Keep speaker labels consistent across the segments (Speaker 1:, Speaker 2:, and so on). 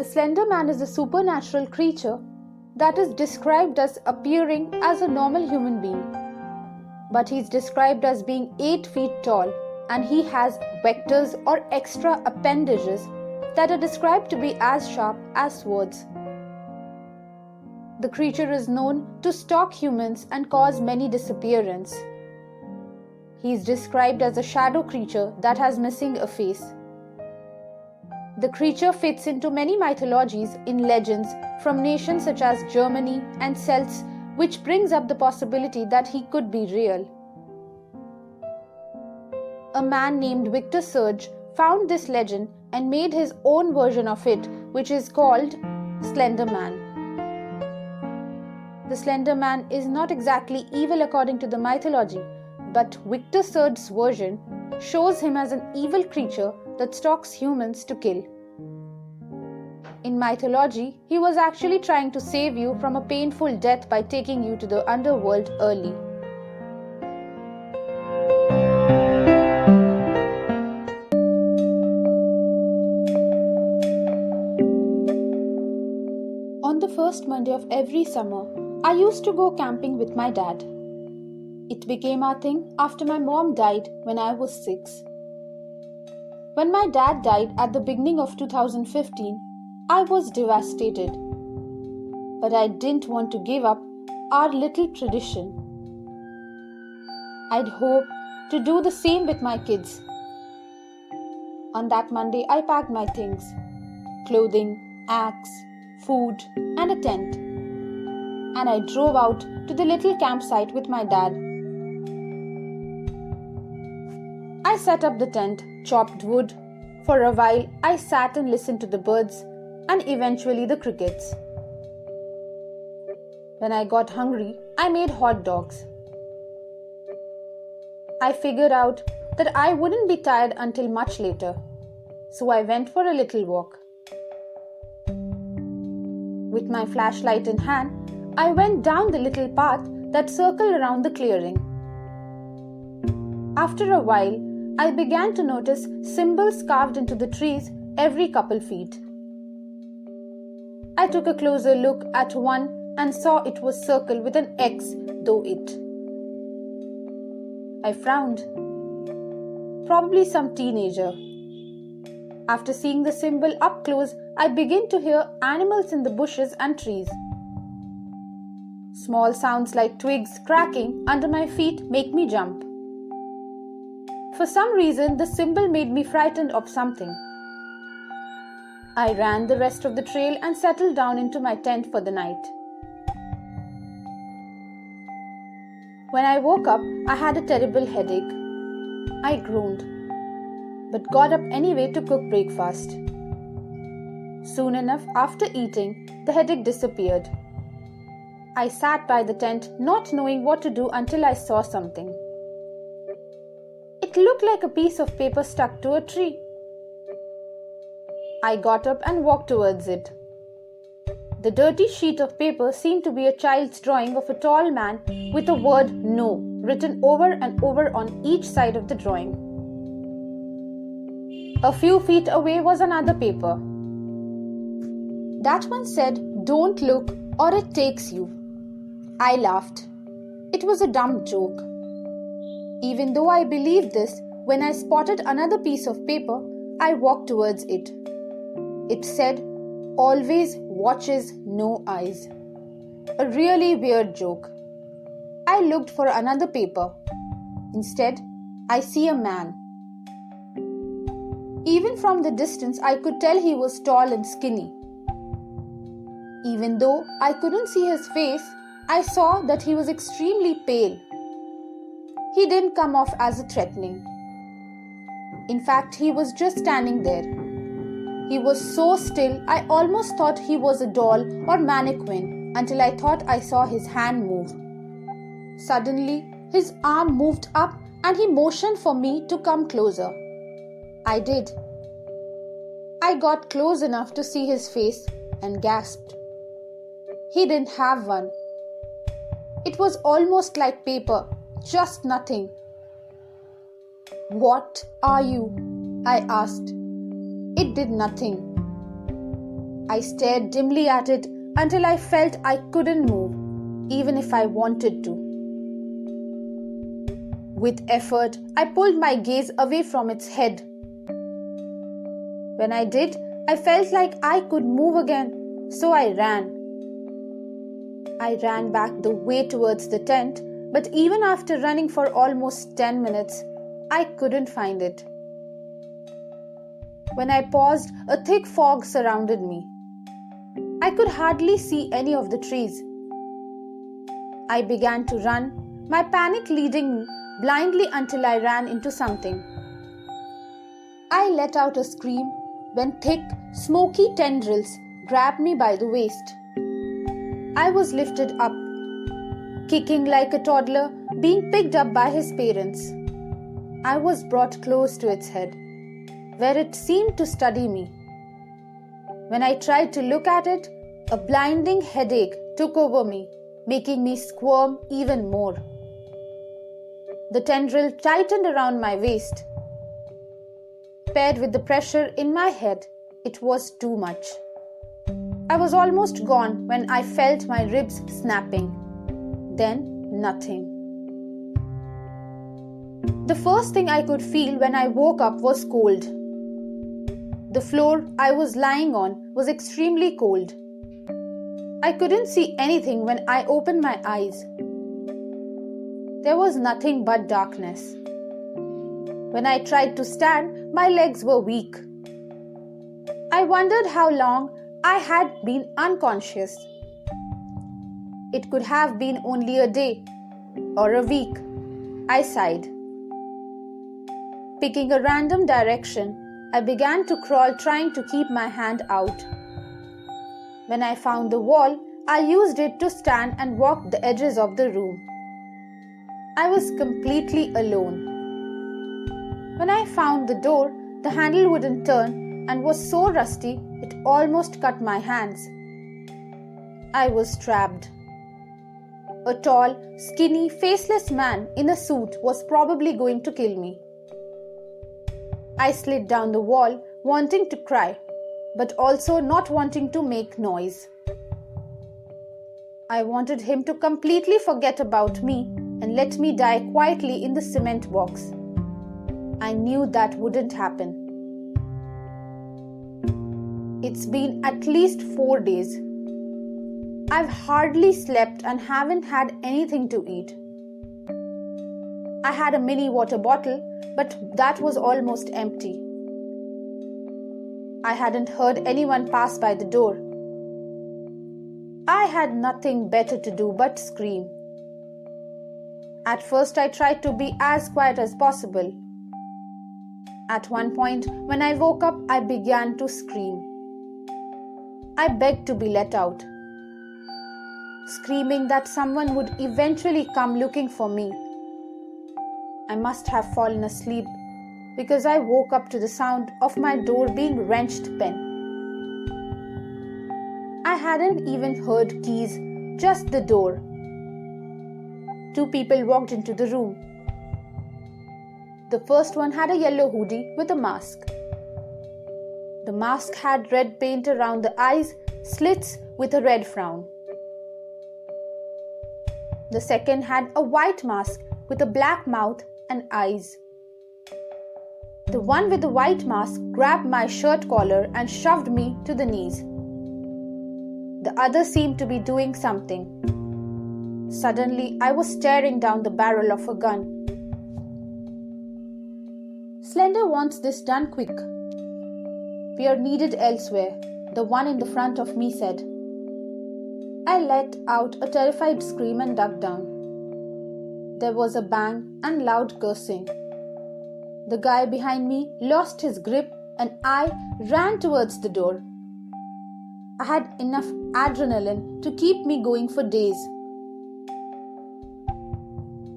Speaker 1: The Slenderman is a supernatural creature that is described as appearing as a normal human being. But he is described as being 8 feet tall, and he has vectors or extra appendages that are described to be as sharp as swords. The creature is known to stalk humans and cause many disappearances. He is described as a shadow creature that has missing a face. The creature fits into many mythologies in legends from nations such as Germany and Celts, which brings up the possibility that he could be real. A man named Victor Surge found this legend and made his own version of it, which is called Slenderman. The Slenderman is not exactly evil according to the mythology, but Victor Surge's version shows him as an evil creature that stalks humans to kill. In mythology, he was actually trying to save you from a painful death by taking you to the underworld early. On the first Monday of every summer, I used to go camping with my dad. It became our thing after my mom died when I was 6. When my dad died at the beginning of 2015, I was devastated. But I didn't want to give up our little tradition. I'd hoped to do the same with my kids. On that Monday, I packed my things: clothing, axe, food, and a tent. And I drove out to the little campsite with my dad. I set up the tent, chopped wood. For a while, I sat and listened to the birds and eventually the crickets. When I got hungry, I made hot dogs. I figured out that I wouldn't be tired until much later, so I went for a little walk. With my flashlight in hand, I went down the little path that circled around the clearing. After a while, I began to notice symbols carved into the trees every couple feet. I took a closer look at one and saw it was circled with an X through it. I frowned. Probably some teenager. After seeing the symbol up close, I began to hear animals in the bushes and trees. Small sounds like twigs cracking under my feet make me jump. For some reason, the symbol made me frightened of something. I ran the rest of the trail and settled down into my tent for the night. When I woke up, I had a terrible headache. I groaned, but got up anyway to cook breakfast. Soon enough, after eating, the headache disappeared. I sat by the tent, not knowing what to do until I saw something. It looked like a piece of paper stuck to a tree. I got up and walked towards it. The dirty sheet of paper seemed to be a child's drawing of a tall man with the word "No" written over and over on each side of the drawing. A few feet away was another paper. That one said, "Don't look or it takes you." I laughed. It was a dumb joke. Even though I believed this, when I spotted another piece of paper, I walked towards it. It said, "Always watches, no eyes." A really weird joke. I looked for another paper. Instead, I see a man. Even from the distance, I could tell he was tall and skinny. Even though I couldn't see his face, I saw that he was extremely pale. He didn't come off as threatening. In fact, he was just standing there. He was so still, I almost thought he was a doll or mannequin until I thought I saw his hand move. Suddenly, his arm moved up and he motioned for me to come closer. I did. I got close enough to see his face and gasped. He didn't have one. It was almost like paper, just nothing. "What are you?" I asked. It did nothing. I stared dimly at it until I felt I couldn't move, even if I wanted to. With effort, I pulled my gaze away from its head. When I did, I felt like I could move again, so I ran. I ran back the way towards the tent, but even after running for almost 10 minutes, I couldn't find it. When I paused, a thick fog surrounded me. I could hardly see any of the trees. I began to run, my panic leading me blindly until I ran into something. I let out a scream when thick, smoky tendrils grabbed me by the waist. I was lifted up, kicking like a toddler, being picked up by his parents. I was brought close to its head, where it seemed to study me. When I tried to look at it, a blinding headache took over me, making me squirm even more. The tendril tightened around my waist. Paired with the pressure in my head, it was too much. I was almost gone when I felt my ribs snapping. Then nothing. The first thing I could feel when I woke up was cold. The floor I was lying on was extremely cold. I couldn't see anything when I opened my eyes. There was nothing but darkness. When I tried to stand, my legs were weak. I wondered how long I had been unconscious. It could have been only a day or a week. I sighed. Picking a random direction, I began to crawl, trying to keep my hand out. When I found the wall, I used it to stand and walk the edges of the room. I was completely alone. When I found the door, the handle wouldn't turn and was so rusty it almost cut my hands. I was trapped. A tall, skinny, faceless man in a suit was probably going to kill me. I slid down the wall, wanting to cry, but also not wanting to make noise. I wanted him to completely forget about me and let me die quietly in the cement box. I knew that wouldn't happen. It's been at least 4 days. I've hardly slept and haven't had anything to eat. I had a mini water bottle, but that was almost empty. I hadn't heard anyone pass by the door. I had nothing better to do but scream. At first, I tried to be as quiet as possible. At one point, when I woke up, I began to scream. I begged to be let out, screaming that someone would eventually come looking for me. I must have fallen asleep because I woke up to the sound of my door being wrenched open. I hadn't even heard keys, just the door. 2 people walked into the room. The first one had a yellow hoodie with a mask. The mask had red paint around the eyes, slits with a red frown. The second had a white mask with a black mouth and eyes. The one with the white mask grabbed my shirt collar and shoved me to the knees. The other seemed to be doing something. Suddenly, I was staring down the barrel of a gun. Slender wants this done quick. We are needed elsewhere, the one in the front of me said. I let out a terrified scream and ducked down. There was a bang and loud cursing. The guy behind me lost his grip and I ran towards the door. I had enough adrenaline to keep me going for days.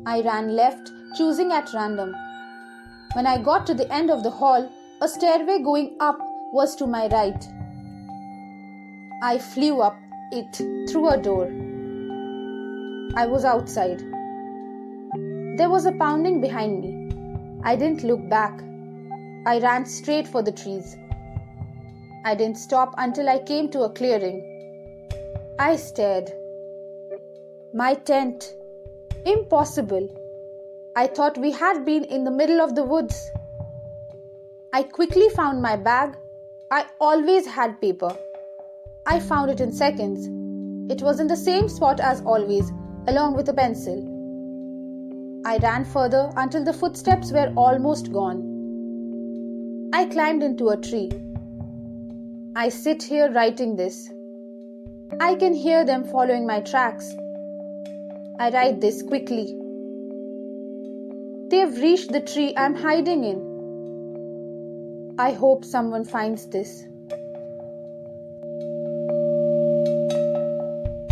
Speaker 1: I ran left, choosing at random. When I got to the end of the hall, a stairway going up was to my right. I flew up it through a door. I was outside. There was a pounding behind me. I didn't look back. I ran straight for the trees. I didn't stop until I came to a clearing. I stared. My tent. Impossible. I thought we had been in the middle of the woods. I quickly found my bag. I always had paper. I found it in seconds. It was in the same spot as always, along with a pencil. I ran further until the footsteps were almost gone. I climbed into a tree. I sit here writing this. I can hear them following my tracks. I write this quickly. They've reached the tree I'm hiding in. I hope someone finds this.